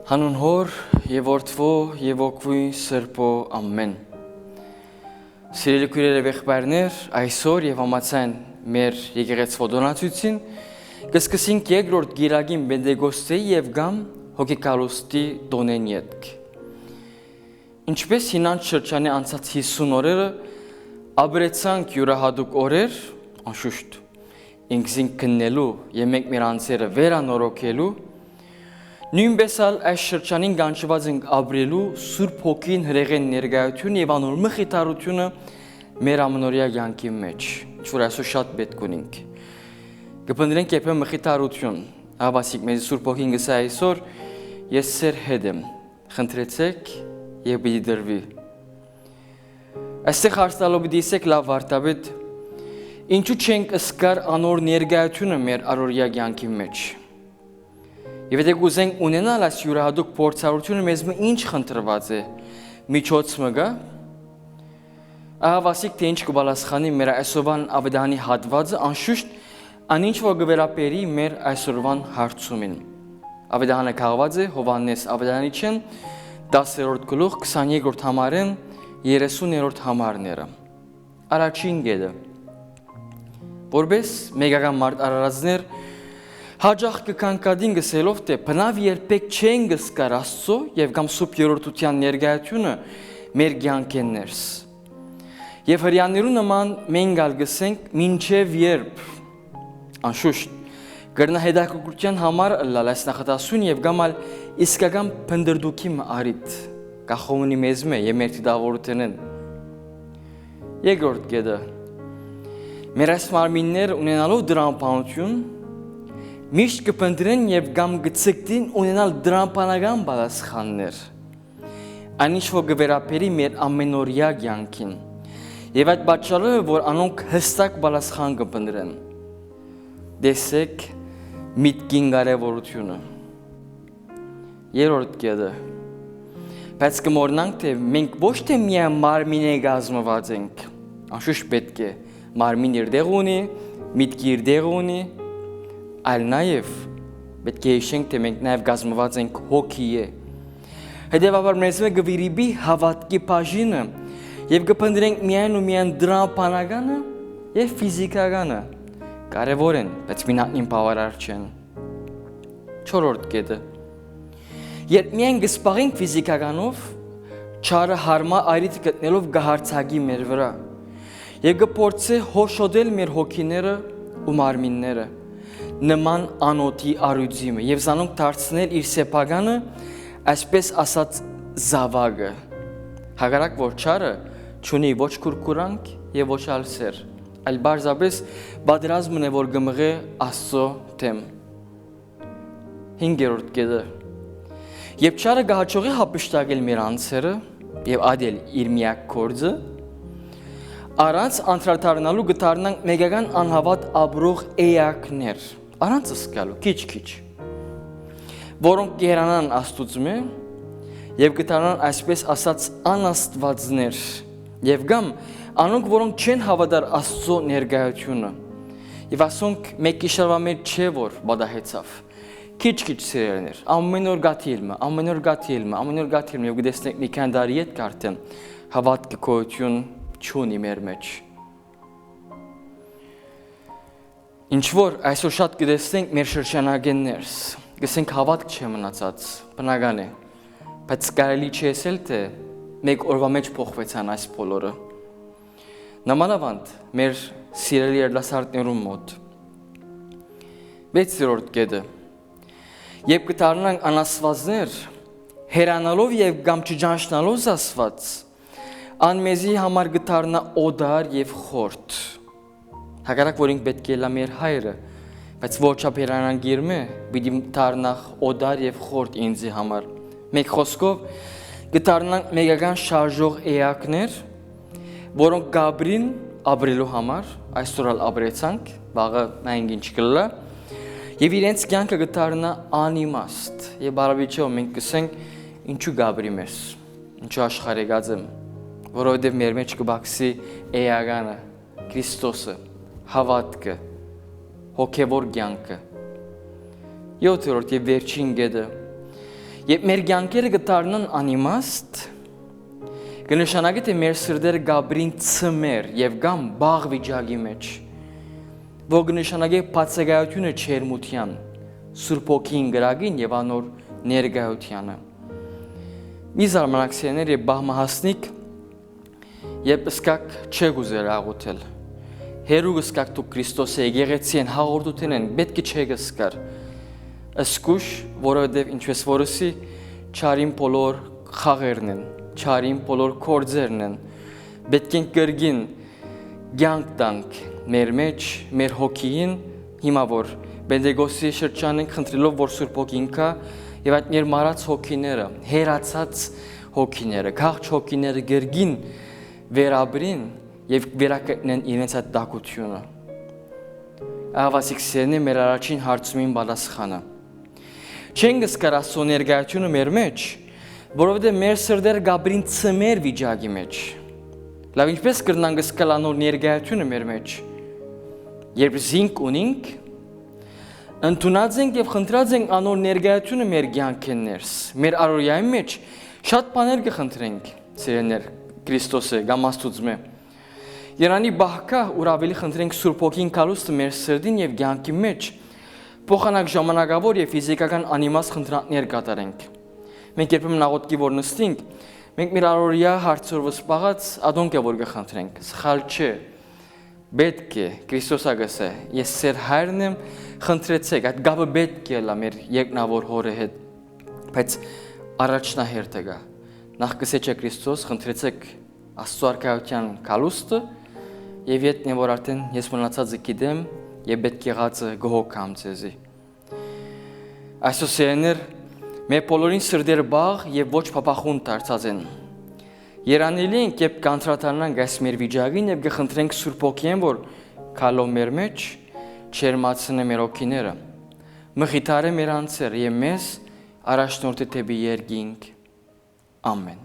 Հանուն հոր եւ որդվո եւ օգվի սրբո ամեն։ Սիրելի քույրեր եւ եղբայրներ, այսօր եւ համացան մեր եկեղեցու դոնացույցին կսկսենք երկրորդ գիրագին Պենտեկոստեի եւ գամ հոգեկալուստի տոնեն ետք։ Ինչպես հինանց շրջանի անցած 50 օրերը ապրեցանք յուրահատուկ օրեր, անշուշտ ինքզին քննելու եւ մեկ մեր անձերը վերանորոգելու Նույնպես այս շրջանին գանչված ենք ապրելու Սուրբ Հոգին հրեղեն ներկայությունը եւ անոր մխիթարությունը մեր ամենօրյա կյանքի մեջ, ինչ որ այսօր շատ պետք ունենք։ Կփնտրենք երբեմն մխիթարություն, հավասիկ մեզ Սուրբ Հոգին գսա այսօր ես սեր հետ եմ, խնդրեցեք եւ պիտի դրվի։ Այստեղ հարցնալով պիտի ասեք լավ վարդապետ, ինչու չենք ըսկար անոր ներկայությունը մեր առօրյա կյանքի մեջ։ Եվ եթե գուզենք ունենալ այս յուրահատուկ փորձառությունը մեզ ինչ խնդրված է միջոց մգա ահավասիկ թե ինչ կբալասխանի մեր այսօրվան ավետարանի հատվածը անշուշտ անինչ որ գվերապերի մեր այսօրվան հարցումին ավետարանը քաղված է Հովհաննես ավետարանիչեն 10-րդ գլուխ 23-րդ համարեն 30-րդ համարները առաջին գեդը որպես մեգական մարդ արարածներ Հաջախ կքանկադին գսելով թե բնավ երբեք չեն գսկար Աստծո եւ կամ սուրբ երրորդության ներկայությունը մեր կյանքներս։ Եվ հрьяաներու նման մենք ալ գսենք մինչև երբ անշուշտ գրնա հետաքրքրության համար լալ այս նախատասություն եւ գամալ իսկական փնդրդուքի արիտ կախոմունի մեզմե եւ մեր դավորությունն երկրորդ գեդը մեր այս մարմիններ ունենալով դրամապանություն Միշտ կպնդրեն և գամ գծկտին ունենալ դրամպանական բալասխաններ, այնինչ որ գվերապերի մեր ամենօրյա կյանքին, և այդ պատճառը, որ անոնք հստակ բալասխան կպնդրեն, դեսեք միտքին կարևորությունը։ Երրորդ կետը, բայց կմոռանանք, թե մենք ոչ թե միայն մարմին է կազմված ենք, անշուշտ պետք է մարմին իր դեղ ունի, միտքի իր դեղ ունի, այլ նաև պետք է հիշենք, թե մենք նաև կազմված ենք հոգի է։ Հետևաբար մեզ մե գվիրիբի հավատքի բաժինը և կփնտրենք միայն ու միայն դրամապանականը և ֆիզիկականը կարևոր են, բայց մինատնին բավարար չեն։ Չորրորդ կետը Երբ միայն կսպաղենք ֆիզիկականով, չարը հարմա այրից գտնելով կհարցակի մեր վրա և կփորձի հոշոտել մեր հոգիները ու մարմինները նման անոթի առյուծիմը և զանոնք դարձնել իր սեփականը, այսպես ասած զավակը, հակառակ որ չարը չունի ոչ քուրքուրանք և ոչ ալսեր, այլ բարձրապես պատրաստվում է որ գմղե Աստծո դեմ։ Հինգերորդ կետը Երբ չարը կհաջողի հափշտակել մեր անձերը և ադել իր միակ գործը, առանց անդրադառնալու կդառնանք մեգական անհավատ ապրող էակներ, առանց ըսկալու, քիչ-քիչ, որոնք կհեռանան Աստծո և կդառնան այսպես ասած անաստվածներ և կամ անոնք, որոնք չեն հավատար Աստծո ներկայությունը և ասոնք մեկ իշարվա մեջ չէ որ բադահեցավ, քիչ-քիչ սիրելիներ, ամեն օր գաթիլմը և կտեսնենք մի քանի տարի հետ արդեն հավատքը գոյություն չունի մեր մեջ։ Ինչ որ այսօր շատ կտեսնենք մեր շրջանակներս, գսենք հավատք չէ մնացած, բնական է, բայց կարելի չի ասել, թե մեկ օրվա մեջ փոխվեցան այս բոլորը։ Նամանավանդ մեր սիրելի երիտասարդներու մոտ։ 6-րդ կետը Երբ կդառնանք անաստվածներ, հեռանալով և կամ չճանչնալով Աստված, անմեզի համար կդառնա օդար և խորտ։ Հակառակ որ ինք պետք է լա մեր հայրը, բայց որչափ հեռանանք իր մե, պիտի դառնախ օդար և խորտ ինձի համար։ Մեկ խոսքով կդառնանք մեգական շարժող էակներ, որոնք կապրին ապրելու համար, այսօր ալ ապրեցանք, վաղը նայենք ինչ կլա, և իրենց կյանքը կդառնա անիմաստ, և բարավիճով մենք կսենք ինչու կապրի մեզ, ինչու աշխարհեկած եմ, որովհետև մեր մեջ կբացի էականը, Քրիստոսը, հավատքը, հոգևոր կյանքը։ 7-րդ եւ վերջին գեդը Եվ մեր կյանքերը կդառնան անիմաստ, կնշանակի թե մեր սրտերը գաբրին ծմեր եւ կամ բաղ վիճակի մեջ, որ կնշանակի բացակայությունը չերմության, Սուրբ Օքին գրագին եւ անոր ներկայությանը։ Մի զարմանակցիներ եւ բահմահասնիկ եւ սկակ չգուզեր աղոթել։ Հերու սկակ դու Քրիստոսի եկեղեցին հաղորդություն են պետք է չգսկար։ Ասկուշ, որովհետեւ ինչպես որսի չարին բոլոր խաղերն են, չարին բոլոր կորձերն են։ Պետք է կրգին կյանք տանք մեր մեջ, մեր հոգին, հիմա որ Բենդեգոսի շրջանին խնդրելով որ Սուրբ Օքին կա եւ այդ մեր մարած հոգիները, հերացած հոգիները, քաղց հոգիները կրգին վերաբրին եւ վերակտնեն իրենց այդ տակությունը։ Ավասիքսերն է մեր առաջին հարցումին պատասխանը։ Չենք զգար Աստծո ներկայությունը մեր մեջ, որովհետեւ մեր սրտերը գաբրին ծմեր վիճակի մեջ։ Լավ ինչպես կրնանք զգալ անոր ներկայությունը մեր մեջ։ Երբ զինք ունենք, ընդունած ենք եւ խնդրած ենք անոր ներկայությունը մեր կյանքեն ներս։ Մեր առօրյայի մեջ շատ բաներ կխնդրենք, սիրելիներ, Քրիստոսը կամ Աստծո։ Երանի բահկա ուր ավելի խնդրենք Սուրբ Օքին կալուստը մեր սրտին եւ կյանքի մեջ փոխանակ ժամանակավոր եւ ֆիզիկական անիմաստ խնդրանքներ կատարենք։ Մենք երբեմն աղոթքի որ նստենք, մենք մեր առօրյա հարցերով սպաղած ադոնք է որ կխնդրենք։ Սխալ չէ։ Պետք է Քրիստոսը գսե, ես սեր հայրն եմ, խնդրեցեք, այդ գաբը պետք է լա մեր երկնավոր հորը հետ։ Բայց առաջնահերթը գա։ Նախ գսե Քրիստոս, խնդրեցեք Աստծո արքայության կալուստը եւ ետնե որ արդեն ես մնացածը գիտեմ եւ պետք եղածը գողոքամ ցեզի։ Այսօր սերներ մեր բոլորին սրտերը բաղ եւ ոչ փափախուն դարձած են։ Երանելի ենք երբ կանտրատանանք այս մեր վիճակին եւ կխնդրենք Սուրբ Օքին որ քալով մեր մեջ չերմացնե մեր օքիները։ Մխիթարե մեր անձերը եւ մեզ առաջնորդի դեպի երկինք։ Ամեն։